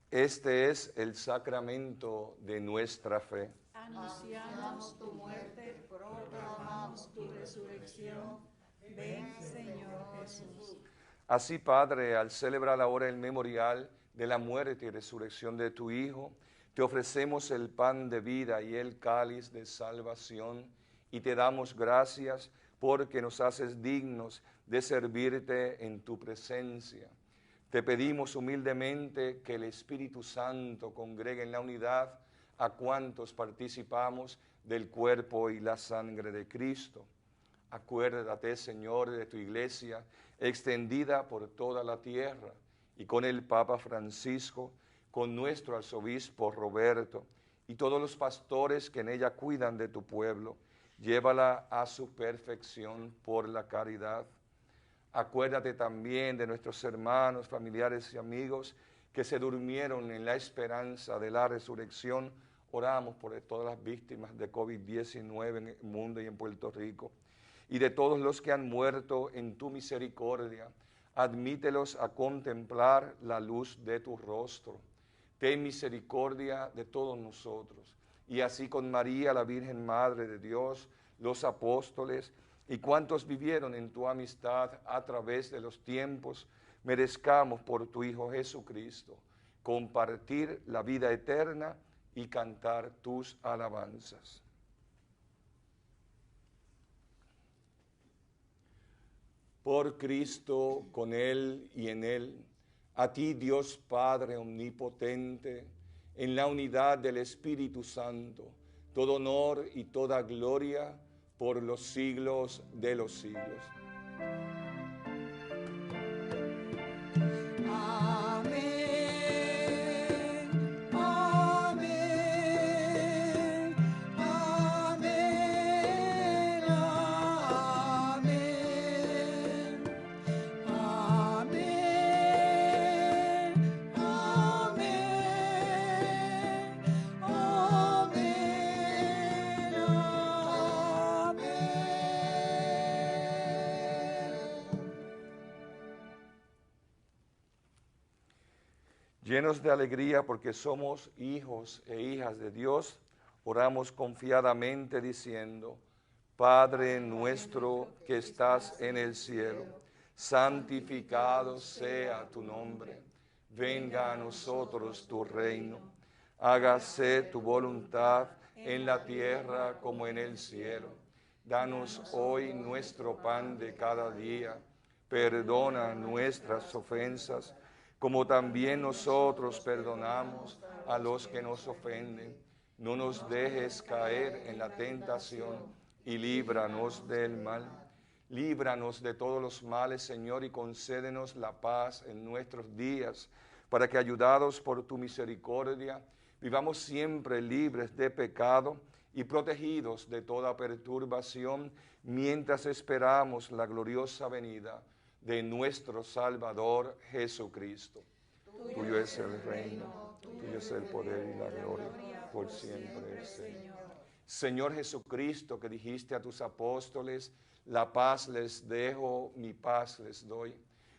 Este es el sacramento de nuestra fe. Anunciamos tu muerte, proclamamos tu resurrección. Ven, Señor Jesús. Así, Padre, al celebrar ahora el memorial de la muerte y resurrección de tu Hijo, te ofrecemos el pan de vida y el cáliz de salvación, y te damos gracias porque nos haces dignos de servirte en tu presencia. Te pedimos humildemente que el Espíritu Santo congregue en la unidad a cuantos participamos del cuerpo y la sangre de Cristo. Acuérdate, Señor, de tu iglesia extendida por toda la tierra, y con el Papa Francisco, con nuestro arzobispo Roberto y todos los pastores que en ella cuidan de tu pueblo. Llévala a su perfección por la caridad. Acuérdate también de nuestros hermanos, familiares y amigos que se durmieron en la esperanza de la resurrección. Oramos por todas las víctimas de COVID-19 en el mundo y en Puerto Rico, y de todos los que han muerto en tu misericordia. Admítelos a contemplar la luz de tu rostro. Ten misericordia de todos nosotros. Y así con María, la Virgen Madre de Dios, los apóstoles y cuantos vivieron en tu amistad a través de los tiempos, merezcamos por tu Hijo Jesucristo compartir la vida eterna y cantar tus alabanzas. Por Cristo, con Él y en Él, a ti Dios Padre omnipotente, en la unidad del Espíritu Santo, todo honor y toda gloria por los siglos de los siglos. Amén, amén, amén, amén, amén, amén, amén. Llenos de alegría porque somos hijos e hijas de Dios, oramos confiadamente diciendo: Padre nuestro que estás en el cielo, santificado sea tu nombre. Venga a nosotros tu reino. Hágase tu voluntad en la tierra como en el cielo. Danos hoy nuestro pan de cada día. Perdona nuestras ofensas, como también nosotros perdonamos a los que nos ofenden. No nos dejes caer en la tentación y líbranos del mal. Líbranos de todos los males, Señor, y concédenos la paz en nuestros días, para que, ayudados por tu misericordia, vivamos siempre libres de pecado y protegidos de toda perturbación, mientras esperamos la gloriosa venida de nuestro Salvador Jesucristo. Tuyo es el reino, tuyo es el poder y la gloria, por siempre, Señor. Señor Jesucristo, que dijiste a tus apóstoles: la paz les dejo, mi paz les doy.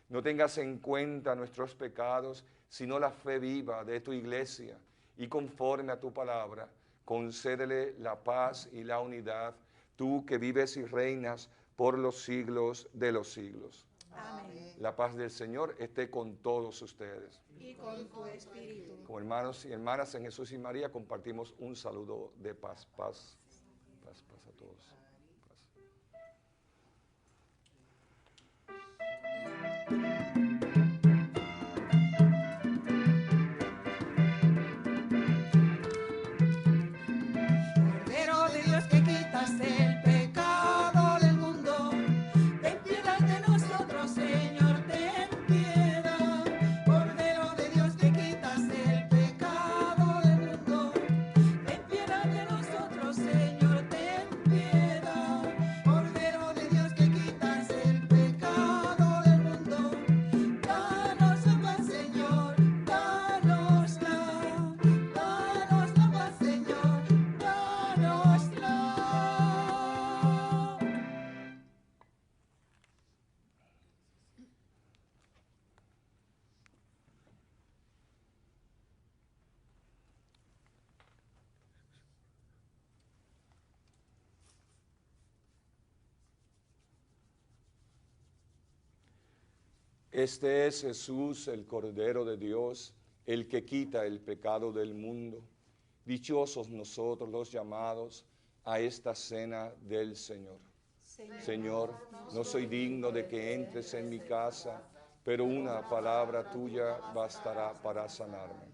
No tengas en cuenta nuestros pecados, sino la fe viva de tu iglesia, y conforme a tu palabra, concédele la paz y la unidad, tú que vives y reinas por los siglos de los siglos. Amén. La paz del Señor esté con todos ustedes. Y con tu espíritu. Como hermanos y hermanas en Jesús y María, compartimos un saludo de paz. Paz, paz, paz a todos. Paz. Cordero de Dios que quitas el pecado del mundo, ten piedad de nosotros, Señor, ten piedad. Cordero de Dios que quitas el pecado del mundo, ten piedad de nosotros, Señor, ten piedad. Cordero de Dios que quitas el pecado del mundo, danos la paz, Señor, danosla. Danos la paz, Señor, danosla. Este es Jesús, el Cordero de Dios, el que quita el pecado del mundo. Dichosos nosotros los llamados a esta cena del Señor. Señor, no soy digno de que entres en mi casa, pero una palabra tuya bastará para sanarme.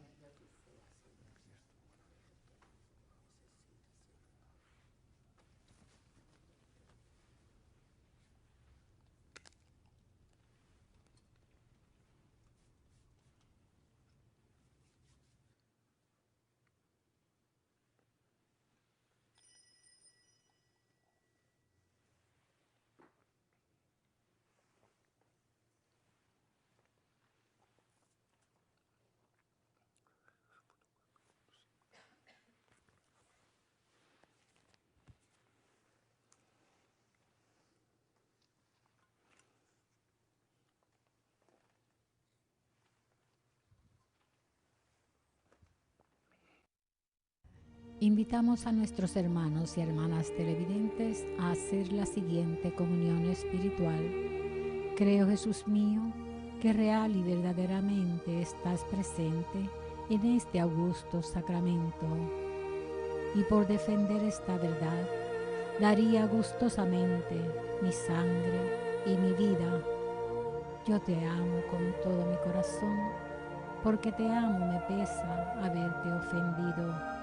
Invitamos a nuestros hermanos y hermanas televidentes a hacer la siguiente comunión espiritual. Creo, Jesús mío, que real y verdaderamente estás presente en este augusto sacramento. Y por defender esta verdad, daría gustosamente mi sangre y mi vida. Yo te amo con todo mi corazón, porque te amo me pesa haberte ofendido.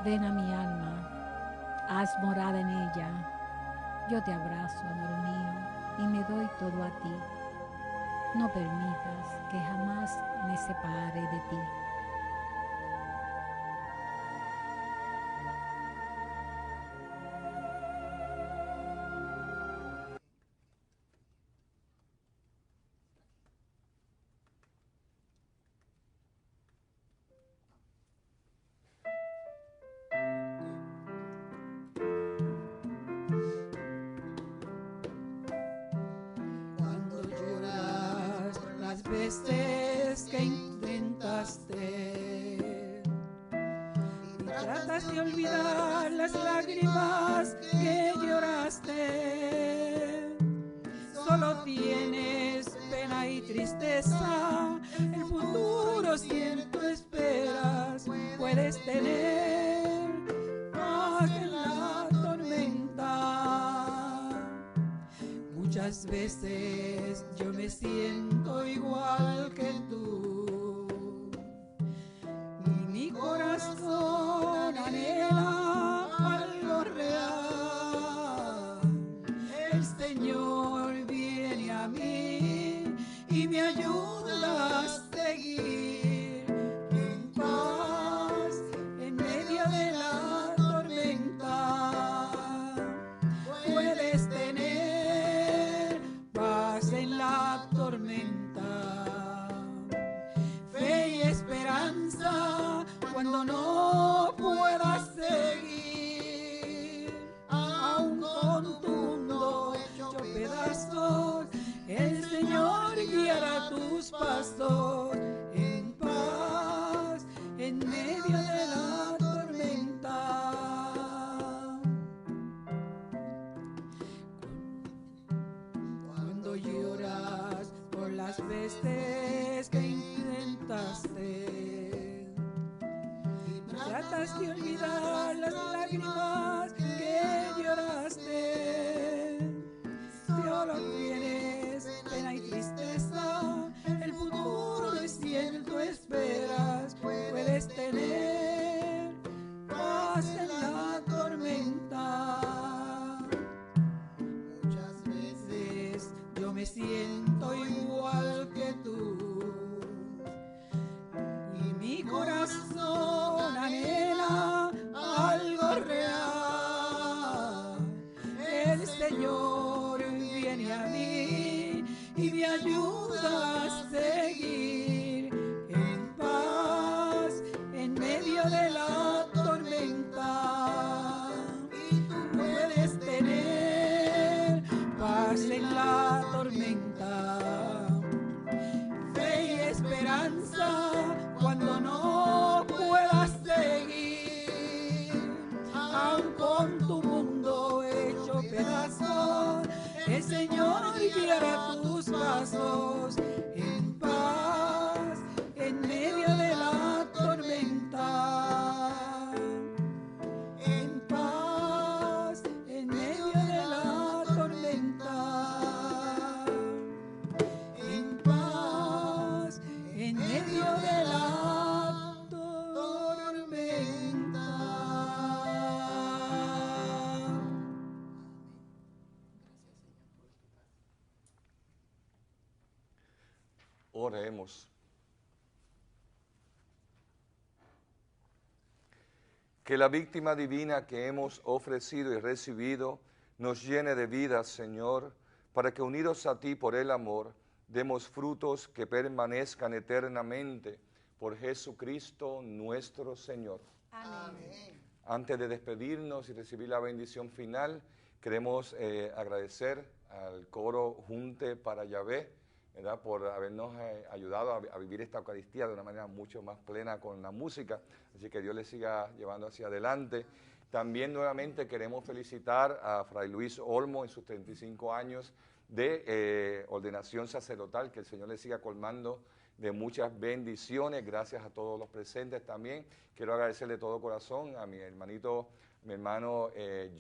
Ven a mi alma, haz morada en ella. Yo te abrazo, amor mío, y me doy todo a ti. No permitas que jamás me separe de ti. Cuando lloras las veces que intentaste y tratas de olvidar las lágrimas que lloraste, solo tienes pena y tristeza, el futuro cierto esperas, puedes tener paz en la tormenta. Muchas veces yo me siento igual que tú y mi corazón anhela algo real. El Señor viene a mí y me ayuda a seguir en paz en medio de la tormenta. Puedes tener paz en la tormenta, fe y esperanza cuando no puedas seguir, aún con tu mundo hecho pedazos, el Señor guiará tus pasos en paz en medio de la tormenta. Cuando lloras por las veces que intentaste y tratas de olvidar las lágrimas que lloraste, solo tienes pena y tristeza, el futuro es cierto esperas, puedes tener paz en la tormenta. Muchas veces yo me siento igual que tú y mi corazón anhela algo real. El Señor viene a mí y me ayuda a seguir en paz en medio de la tormenta. Y tú puedes tener paz en la tormenta, fe y esperanza cuando no puedas seguir, aún con tu mundo hecho pedazos, el Señor guiará tus pasos en paz en medio de la tormenta. En paz en medio de la tormenta. En paz en medio de la tormenta. Oremos. Que la víctima divina que hemos ofrecido y recibido nos llene de vida, Señor, para que unidos a ti por el amor, demos frutos que permanezcan eternamente por Jesucristo nuestro Señor. Amén. Antes de despedirnos y recibir la bendición final, queremos agradecer al coro Junte para Yahvé, ¿verdad? Por habernos ayudado a vivir esta Eucaristía de una manera mucho más plena con la música. Así que Dios les siga llevando hacia adelante. También nuevamente queremos felicitar a Fray Luis Olmo en sus 35 años de ordenación sacerdotal, que el Señor le siga colmando de muchas bendiciones. Gracias a todos los presentes también. Quiero agradecerle de todo corazón a mi hermano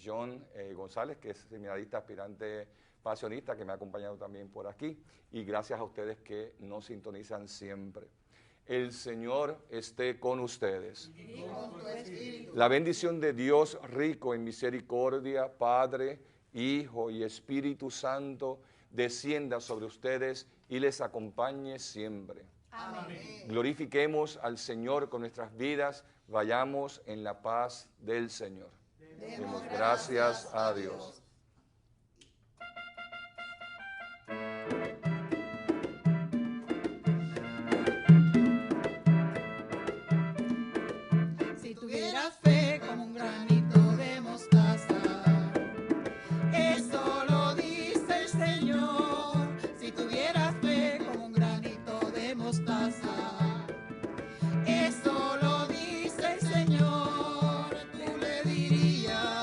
John González, que es seminarista aspirante pasionista, que me ha acompañado también por aquí, y gracias a ustedes que nos sintonizan siempre. El Señor esté con ustedes. La bendición de Dios rico en misericordia, Padre, Hijo y Espíritu Santo, descienda sobre ustedes y les acompañe siempre. Amén. Glorifiquemos al Señor con nuestras vidas, vayamos en la paz del Señor. Demos gracias a Dios. Si tuvieras fe como un granito de mostaza, eso lo dice el Señor. Si tuvieras fe como un granito de mostaza, eso lo dice el Señor. Tú le dirías